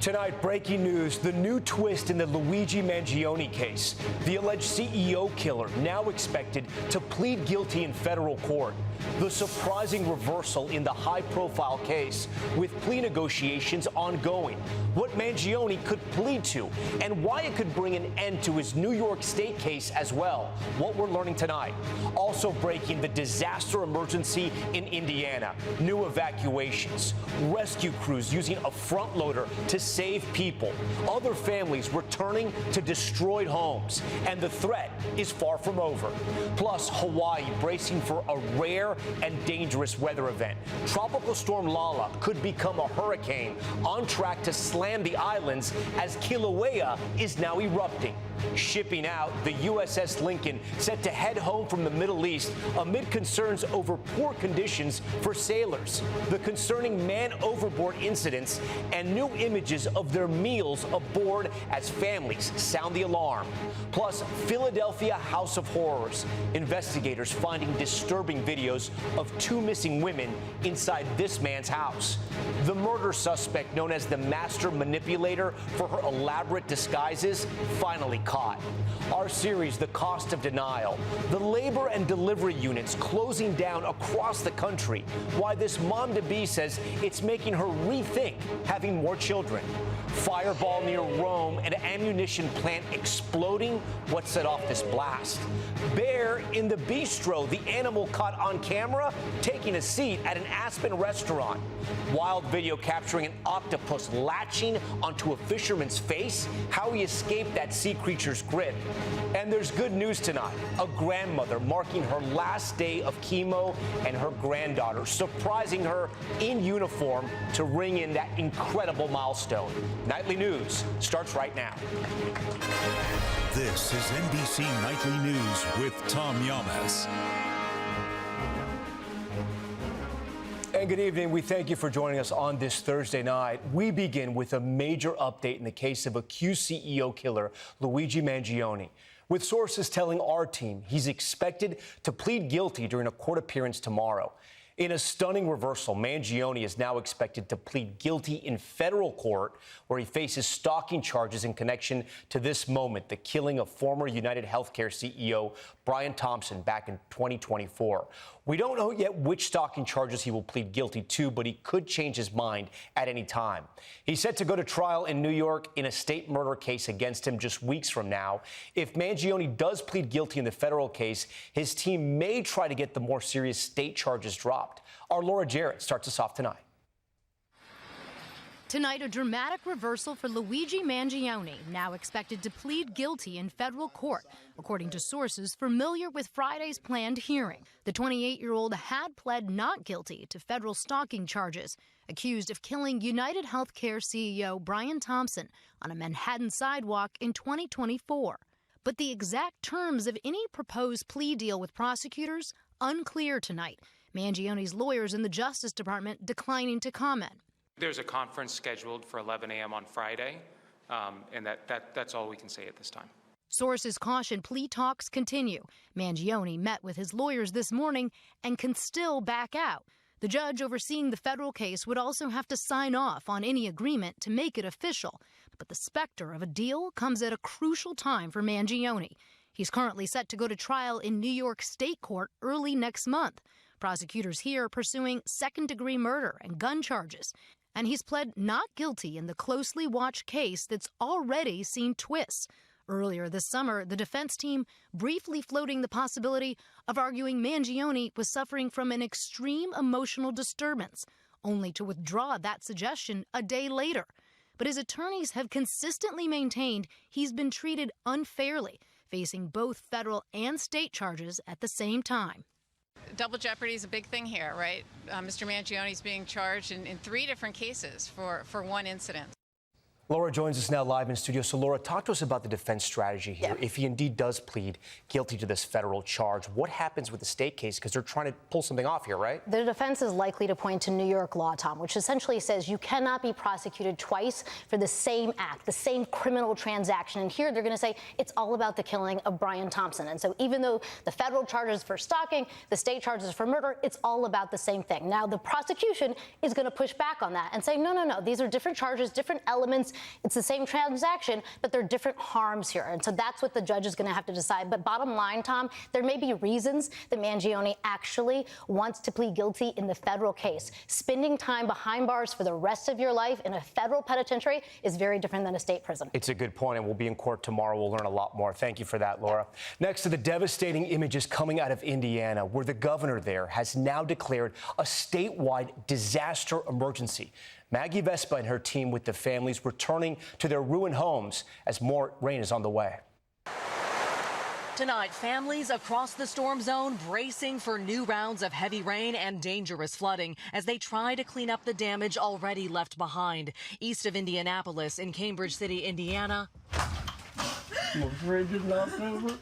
Tonight, breaking news, the new twist in the Luigi Mangione case. The alleged CEO killer now expected to plead guilty in federal court. The surprising reversal in the high-profile case, with plea negotiations ongoing. What Mangione could plead to, and why it could bring an end to his New York State case as well. What we're learning tonight. Also breaking, the disaster emergency in Indiana. New evacuations. Rescue crews using a front loader to save people. Other families returning to destroyed homes. And the threat is far from over. Plus, Hawaii bracing for a rare and dangerous weather event. Tropical storm Lala could become a hurricane on track to slam the islands as Kilauea is now erupting. Shipping out, the USS Lincoln set to head home from the Middle East amid concerns over poor conditions for sailors. The concerning man overboard incidents and new images of their meals aboard as families sound the alarm. Plus, Philadelphia House of Horrors. Investigators finding disturbing videos of two missing women inside this man's house. The murder suspect, known as the master manipulator for her elaborate disguises, finally caught. Our series, The Cost of Denial. The labor and delivery units closing down across the country. Why this mom-to-be says it's making her rethink having more children. Fireball near Rome, an ammunition plant exploding. What set off this blast? Bear in the bistro, the animal caught on camera taking a seat at an Aspen restaurant. Wild video capturing an octopus latching onto a fisherman's face, how he escaped that sea creature's grip. And there's good news tonight. A grandmother marking her last day of chemo and her granddaughter surprising her in uniform to ring in that incredible milestone. Nightly News starts right now. This is NBC Nightly News with Tom Llamas. And good evening. We thank you for joining us on this Thursday night. We begin with a major update in the case of accused CEO killer Luigi Mangione, with sources telling our team he's expected to plead guilty during a court appearance tomorrow. In a stunning reversal, Mangione is now expected to plead guilty in federal court, where he faces stalking charges in connection to this moment, the killing of former UnitedHealthcare CEO Brian Thompson back in 2024. We don't know yet which stalking charges he will plead guilty to, but he could change his mind at any time. He's set to go to trial in New York in a state murder case against him just weeks from now. If Mangione does plead guilty in the federal case, his team may try to get the more serious state charges dropped. Our Laura Jarrett starts us off tonight. Tonight, a dramatic reversal for Luigi Mangione, now expected to plead guilty in federal court, according to sources familiar with Friday's planned hearing. The 28-year-old had pled not guilty to federal stalking charges, accused of killing UnitedHealthcare CEO Brian Thompson on a Manhattan sidewalk in 2024. But the exact terms of any proposed plea deal with prosecutors, unclear tonight. Mangione's lawyers in the Justice Department declining to comment. There's a conference scheduled for 11 a.m. on Friday, and that's all we can say at this time. Sources caution plea talks continue. Mangione met with his lawyers this morning and can still back out. The judge overseeing the federal case would also have to sign off on any agreement to make it official. But the specter of a deal comes at a crucial time for Mangione. He's currently set to go to trial in New York State Court early next month. Prosecutors here pursuing second-degree murder and gun charges. And he's pled not guilty in the closely watched case that's already seen twists. Earlier this summer, the defense team briefly floating the possibility of arguing Mangione was suffering from an extreme emotional disturbance, only to withdraw that suggestion a day later. But his attorneys have consistently maintained he's been treated unfairly, facing both federal and state charges at the same time. Double jeopardy is a big thing here, right? Mr. Mangione is being charged in 3 different cases for one incident. Laura joins us now live in studio. So, Laura, talk to us about the defense strategy here. Yeah. If he indeed does plead guilty to this federal charge, what happens with the state case? Because they're trying to pull something off here, right? The defense is likely to point to New York law, Tom, which essentially says you cannot be prosecuted twice for the same act, the same criminal transaction. And here they're going to say it's all about the killing of Brian Thompson. And so even though the federal charges for stalking, the state charges for murder, it's all about the same thing. Now, the prosecution is going to push back on that and say, no, these are different charges, different elements. It's the same transaction, but there are different harms here. And so that's what the judge is going to have to decide. But bottom line, Tom, there may be reasons that Mangione actually wants to plead guilty in the federal case. Spending time behind bars for the rest of your life in a federal penitentiary is very different than a state prison. It's a good point, and we'll be in court tomorrow. We'll learn a lot more. Thank you for that, Laura. Next to the devastating images coming out of Indiana, where the governor there has now declared a statewide disaster emergency. Maggie Vespa and her team with the families returning to their ruined homes as more rain is on the way. Tonight, families across the storm zone bracing for new rounds of heavy rain and dangerous flooding as they try to clean up the damage already left behind. East of Indianapolis in Cambridge City, Indiana. My fridge is knocked over.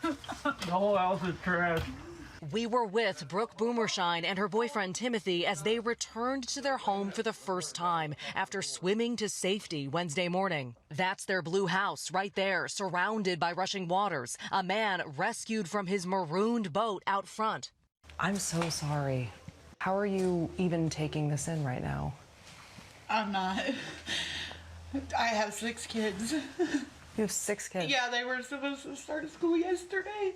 The whole house is trashed. We were with Brooke Boomershine and her boyfriend Timothy as they returned to their home for the first time after swimming to safety Wednesday morning. That's their blue house right there, surrounded by rushing waters. A man rescued from his marooned boat out front. I'm so sorry. How are you even taking this in right now? I'm not. I have 6 kids. You have 6 kids? Yeah, they were supposed to start school yesterday.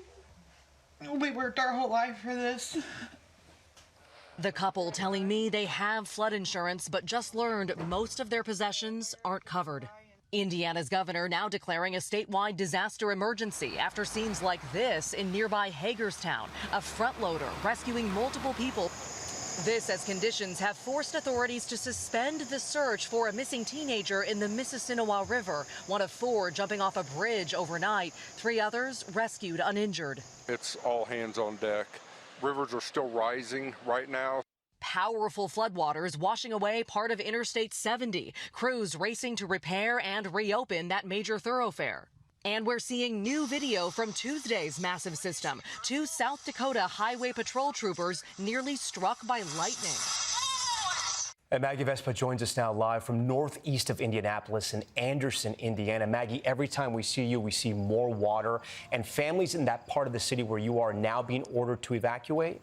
We worked our whole life for this. The couple telling me they have flood insurance, but just learned most of their possessions aren't covered. Indiana's governor now declaring a statewide disaster emergency after scenes like this in nearby Hagerstown, a front loader rescuing multiple people. This as conditions have forced authorities to suspend the search for a missing teenager in the Mississinewa River, one of 4 jumping off a bridge overnight, 3 others rescued uninjured. It's all hands on deck. Rivers are still rising right now. Powerful floodwaters washing away part of Interstate 70, crews racing to repair and reopen that major thoroughfare. And we're seeing new video from Tuesday's massive system. 2 South Dakota Highway Patrol troopers nearly struck by lightning. And Maggie Vespa joins us now live from northeast of Indianapolis in Anderson, Indiana. Maggie, every time we see you, we see more water, and families in that part of the city where you are now being ordered to evacuate.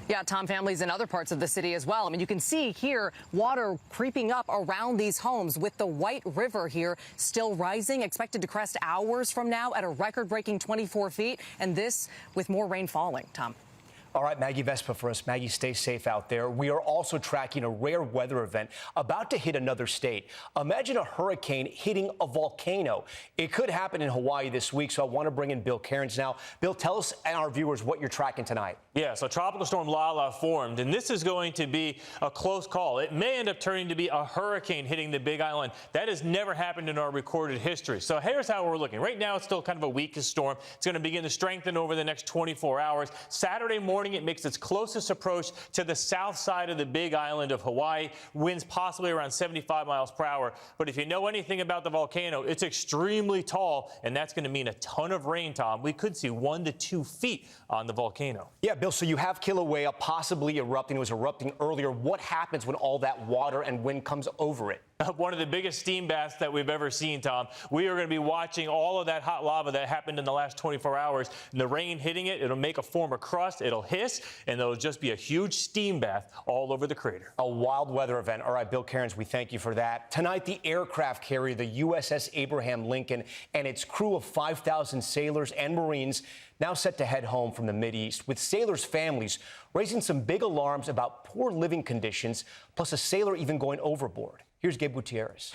Yeah, Tom, families in other parts of the city as well. I mean, you can see here water creeping up around these homes with the White River here still rising, expected to crest hours from now at a record-breaking 24 feet. And this with more rain falling, Tom. All right, Maggie Vespa for us. Maggie, stay safe out there. We are also tracking a rare weather event about to hit another state. Imagine a hurricane hitting a volcano. It could happen in Hawaii this week, so I want to bring in Bill Cairns now. Bill, tell us and our viewers what you're tracking tonight. Yeah, so Tropical Storm Lala formed, and this is going to be a close call. It may end up turning to be a hurricane hitting the Big Island. That has never happened in our recorded history. So here's how we're looking. Right now, it's still kind of a weakest storm. It's going to begin to strengthen over the next 24 hours. Saturday morning, it makes its closest approach to the south side of the Big Island of Hawaii. Winds possibly around 75 miles per hour. But if you know anything about the volcano, it's extremely tall, and that's going to mean a ton of rain, Tom. We could see 1 to 2 feet on the volcano. Yeah, Bill, so you have Kilauea possibly erupting. It was erupting earlier. What happens when all that water and wind comes over it? One of the biggest steam baths that we've ever seen, Tom. We are going to be watching all of that hot lava that happened in the last 24 hours. And the rain hitting it, it'll make a form of crust, it'll hiss, and there'll just be a huge steam bath all over the crater. A wild weather event. All right, Bill Cairns, we thank you for that. Tonight, the aircraft carrier, the USS Abraham Lincoln, and its crew of 5,000 sailors and Marines now set to head home from the Mideast, with sailors' families raising some big alarms about poor living conditions, plus a sailor even going overboard. Here's Gabe Gutierrez.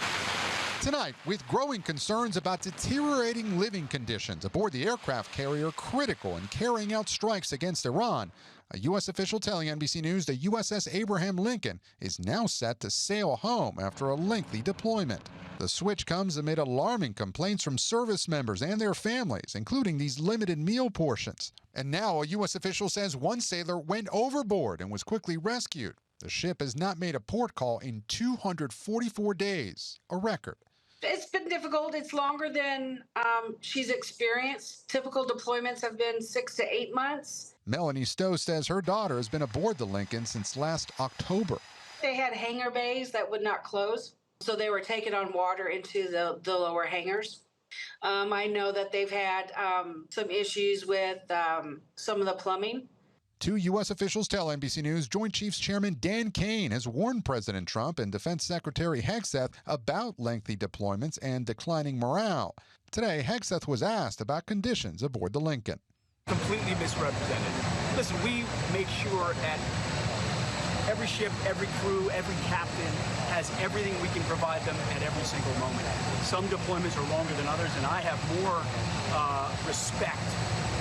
Tonight, with growing concerns about deteriorating living conditions aboard the aircraft carrier critical in carrying out strikes against Iran, a U.S. official telling NBC News the USS Abraham Lincoln is now set to sail home after a lengthy deployment. The switch comes amid alarming complaints from service members and their families, including these limited meal portions. And now a U.S. official says one sailor went overboard and was quickly rescued. The ship has not made a port call in 244 days, a record. It's been difficult. It's longer than she's experienced. Typical deployments have been 6 to 8 months. Melanie Stowe says her daughter has been aboard the Lincoln since last October. They had hangar bays that would not close, so they were taking on water into the lower hangars. I know that they've had some issues with some of the plumbing. Two U.S. officials tell NBC News Joint Chiefs Chairman Dan Kane has warned President Trump and Defense Secretary Hegseth about lengthy deployments and declining morale. Today, Hegseth was asked about conditions aboard the Lincoln. Completely misrepresented. Listen, we make sure that every ship, every crew, every captain has everything we can provide them at every single moment. Some deployments are longer than others, and I have more respect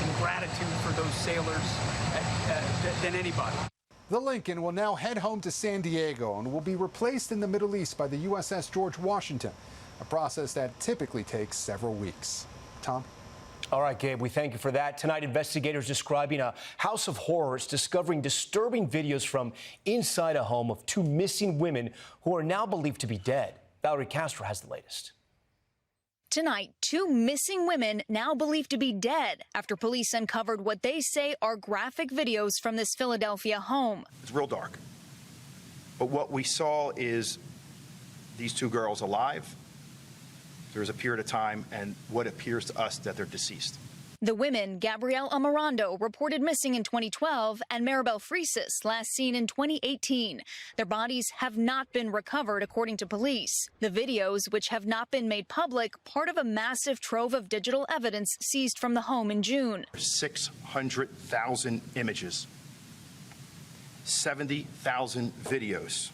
and gratitude for those sailors than anybody. The Lincoln will now head home to San Diego and will be replaced in the Middle East by the USS George Washington, a process that typically takes several weeks. Tom? All right, Gabe, we thank you for that. Tonight, investigators describing a house of horrors, discovering disturbing videos from inside a home of two missing women who are now believed to be dead. Valerie Castro has the latest. Tonight, two missing women now believed to be dead after police uncovered what they say are graphic videos from this Philadelphia home. It's real dark. But what we saw is these two girls alive. There's a period of time, and what appears to us that they're deceased. The women, Gabrielle Amarando, reported missing in 2012, and Maribel Frisis, last seen in 2018. Their bodies have not been recovered, according to police. The videos, which have not been made public, part of a massive trove of digital evidence seized from the home in June. 600,000 images, 70,000 videos,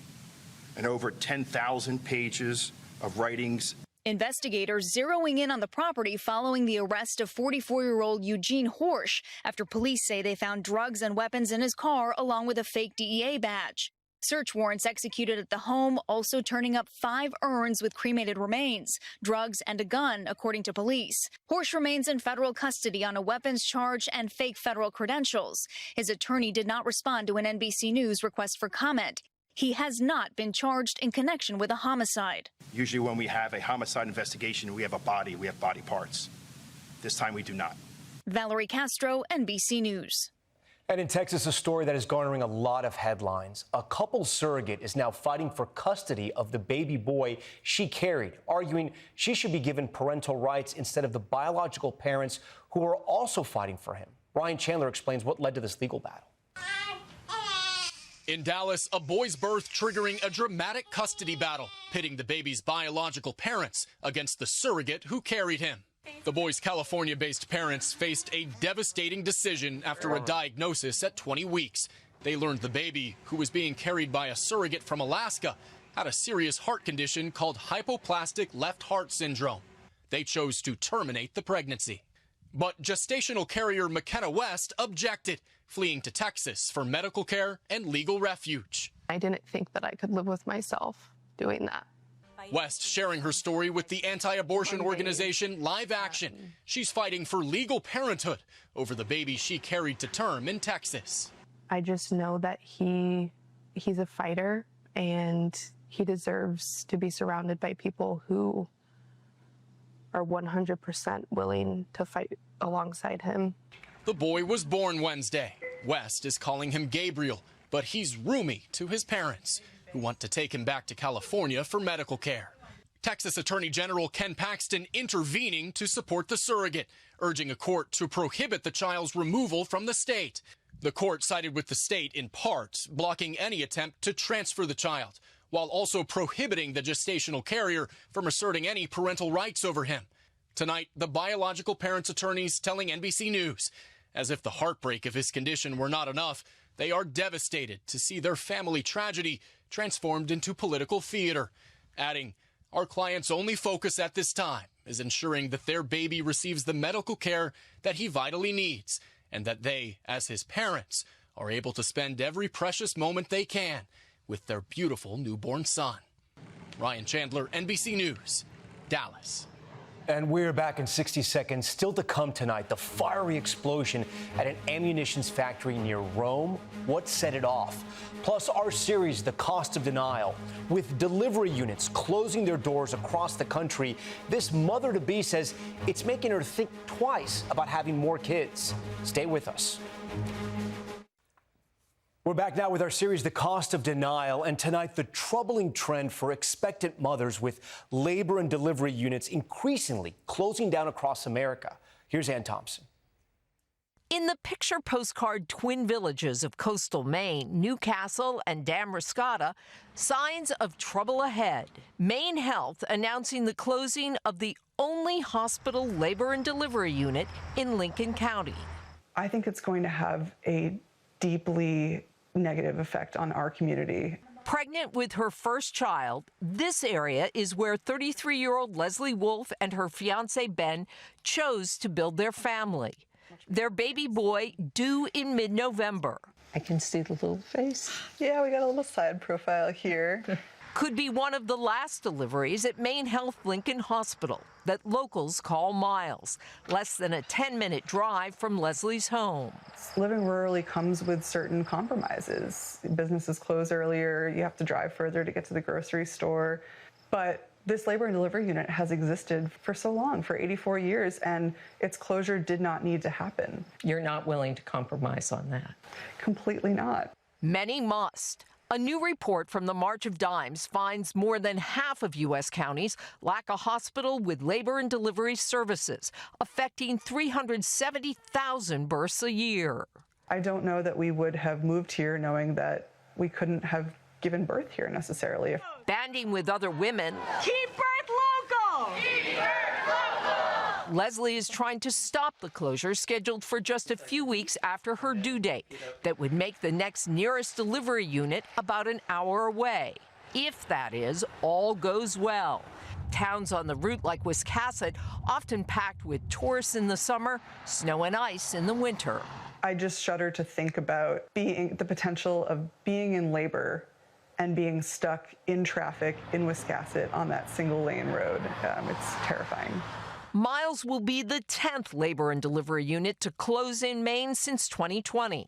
and over 10,000 pages of writings. Investigators zeroing in on the property following the arrest of 44-year-old Eugene Horsch after police say they found drugs and weapons in his car along with a fake DEA badge. Search warrants executed at the home, also turning up 5 urns with cremated remains, drugs, and a gun, according to police. Horsch remains in federal custody on a weapons charge and fake federal credentials. His attorney did not respond to an NBC News request for comment. He has not been charged in connection with a homicide. Usually when we have a homicide investigation, we have a body, we have body parts. This time we do not. Valerie Castro, NBC News. And in Texas, a story that is garnering a lot of headlines. A couple surrogate is now fighting for custody of the baby boy she carried, arguing she should be given parental rights instead of the biological parents who are also fighting for him. Brian Chandler explains what led to this legal battle. In Dallas, a boy's birth triggering a dramatic custody battle, pitting the baby's biological parents against the surrogate who carried him. The boy's California-based parents faced a devastating decision after a diagnosis at 20 weeks. They learned the baby, who was being carried by a surrogate from Alaska, had a serious heart condition called hypoplastic left heart syndrome. They chose to terminate the pregnancy. But gestational carrier McKenna West objected, fleeing to Texas for medical care and legal refuge. I didn't think that I could live with myself doing that. West sharing her story with the anti-abortion organization Live Action. She's fighting for legal parenthood over the baby she carried to term in Texas. I just know that he's a fighter, and he deserves to be surrounded by people who are 100% willing to fight alongside him. The boy was born Wednesday. West is calling him Gabriel, but he's roomy to his parents, who want to take him back to California for medical care. Texas Attorney General Ken Paxton intervening to support the surrogate, urging a court to prohibit the child's removal from the state. The court sided with the state in part, blocking any attempt to transfer the child, while also prohibiting the gestational carrier from asserting any parental rights over him. Tonight, the biological parent's attorneys telling NBC News, as if the heartbreak of his condition were not enough, they are devastated to see their family tragedy transformed into political theater, adding, "Our client's only focus at this time is ensuring that their baby receives the medical care that he vitally needs, and that they, as his parents, are able to spend every precious moment they can with their beautiful newborn son." Ryan Chandler, NBC News, Dallas. And we're back in 60 seconds. Still to come tonight, the fiery explosion at an ammunitions factory near Rome. What set it off? Plus, our series, The Cost of Denial. With delivery units closing their doors across the country, this mother-to-be says it's making her think twice about having more kids. Stay with us. We're back now with our series, The Cost of Denial, and tonight the troubling trend for expectant mothers with labor and delivery units increasingly closing down across America. Here's Ann Thompson. In the picture postcard twin villages of coastal Maine, Newcastle and Damariscotta, signs of trouble ahead. Maine Health announcing the closing of the only hospital labor and delivery unit in Lincoln County. I think it's going to have a deeply negative effect on our community. Pregnant with her first child, this area is where 33-year-old Leslie Wolf and her fiancé Ben chose to build their family. Their baby boy due in mid-November. I can see the little face. Yeah, we got a little side profile here. Could be one of the last deliveries at Maine Health Lincoln Hospital that locals call Miles, less than a 10-minute drive from Leslie's home. Living rurally comes with certain compromises. Businesses close earlier, you have to drive further to get to the grocery store. But this labor and delivery unit has existed for so long, for 84 years, and its closure did not need to happen. You're not willing to compromise on that? Completely not. Many must. A new report from the March of Dimes finds more than half of U.S. counties lack a hospital with labor and delivery services, affecting 370,000 births a year. I don't know that we would have moved here knowing that we couldn't have given birth here necessarily. Banding with other women, Keep birth local! Keep birth local! Leslie is trying to stop the closure scheduled for just a few weeks after her due date that would make the next nearest delivery unit about an hour away, if that is, all goes well. Towns on the route like Wiscasset often packed with tourists in the summer, snow and ice in the winter. I just shudder to think about the potential of being in labor and being stuck in traffic in Wiscasset on that single-lane road. It's terrifying. Miles will be the 10th labor and delivery unit to close in Maine since 2020.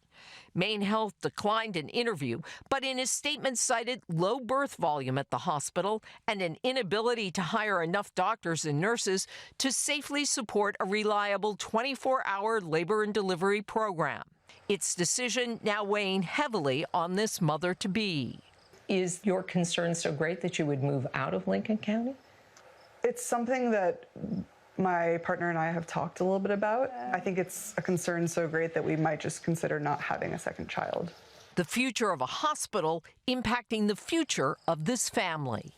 Maine Health declined an interview, but in his statement cited low birth volume at the hospital and an inability to hire enough doctors and nurses to safely support a reliable 24-hour labor and delivery program. Its decision now weighing heavily on this mother-to-be. Is your concern so great that you would move out of Lincoln County? It's something that my partner and I have talked a little bit about. I think it's a concern so great that we might just consider not having a second child. The future of a hospital impacting the future of this family.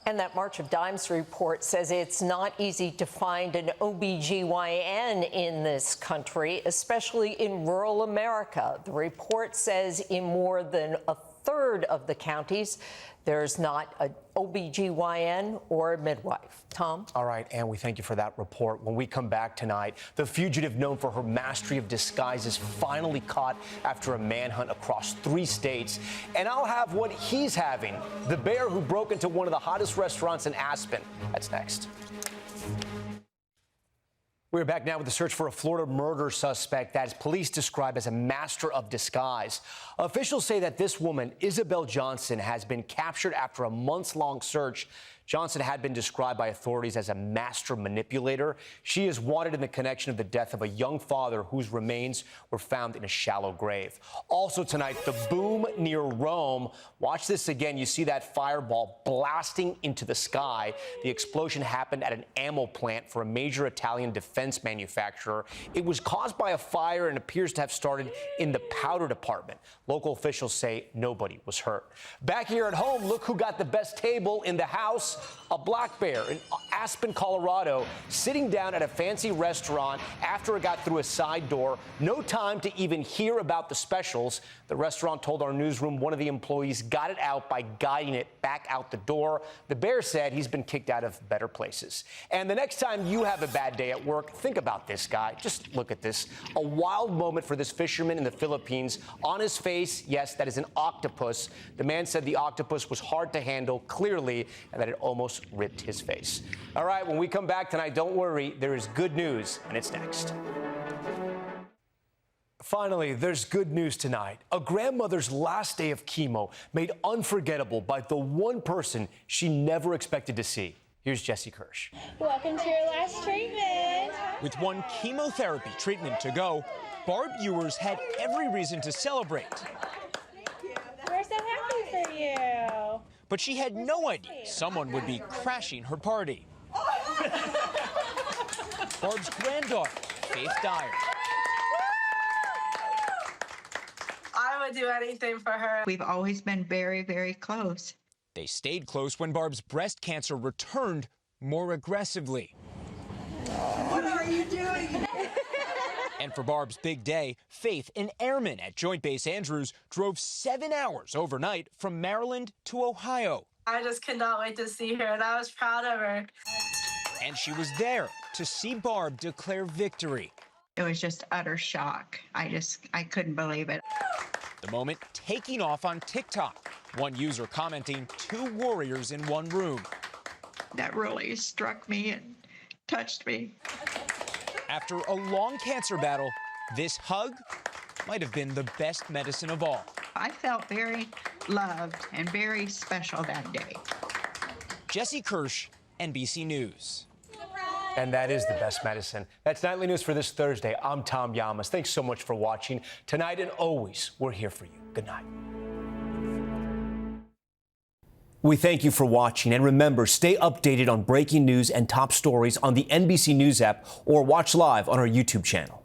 And that March of Dimes report says it's not easy to find an OBGYN in this country, especially in rural America. The report says in more than a third of the counties, there's not an OBGYN or a midwife. Tom? All right, Ann, we thank you for that report. When we come back tonight, the fugitive known for her mastery of disguise is finally caught after a manhunt across 3 states. And I'll have what he's having, the bear who broke into one of the hottest restaurants in Aspen. That's next. We're back now with the search for a Florida murder suspect that is police describe as a master of disguise. Officials say that this woman, Isabel Johnson, has been captured after a months-long search. Johnson had been described by authorities as a master manipulator. She is wanted in the connection of the death of a young father whose remains were found in a shallow grave. Also tonight, the boom near Rome. Watch this again. You see that fireball blasting into the sky. The explosion happened at an ammo plant for a major Italian defense manufacturer. It was caused by a fire and appears to have started in the powder department. Local officials say nobody was hurt. Back here at home, look who got the best table in the house. A black bear in Aspen, Colorado, sitting down at a fancy restaurant after it got through a side door. No time to even hear about the specials. The restaurant told our newsroom one of the employees got it out by guiding it back out the door. The bear said he's been kicked out of better places. And the next time you have a bad day at work, think about this guy. Just look at this. A wild moment for this fisherman in the Philippines. On his face, yes, that is an octopus. The man said the octopus was hard to handle, clearly, and that it almost ripped his face. All right, when we come back tonight, don't worry, there is good news, and it's next. Finally, there's good news tonight. A grandmother's last day of chemo made unforgettable by the one person she never expected to see. Here's Jesse Kirsch. Welcome to your last treatment. With one chemotherapy treatment to go, Barb Ewers had every reason to celebrate. We're so happy for you. But she had no idea someone would be crashing her party. Barb's granddaughter, Faith Dyer. would do anything for her. We've always been very, very close. They stayed close when Barb's breast cancer returned more aggressively. What are you doing? And for Barb's big day, Faith, an airman at Joint Base Andrews, drove 7 hours overnight from Maryland to Ohio. I just could not wait to see her, and I was proud of her. And she was there to see Barb declare victory. It was just utter shock. I couldn't believe it. The moment taking off on TikTok. One user commenting, 2 warriors in one room. That really struck me and touched me. After a long cancer battle, this hug might have been the best medicine of all. I felt very loved and very special that day. Jesse Kirsch, NBC News. And that is the best medicine. That's Nightly News for this Thursday. I'm Tom Llamas. Thanks so much for watching. Tonight and always, we're here for you. Good night. We thank you for watching. And remember, stay updated on breaking news and top stories on the NBC News app or watch live on our YouTube channel.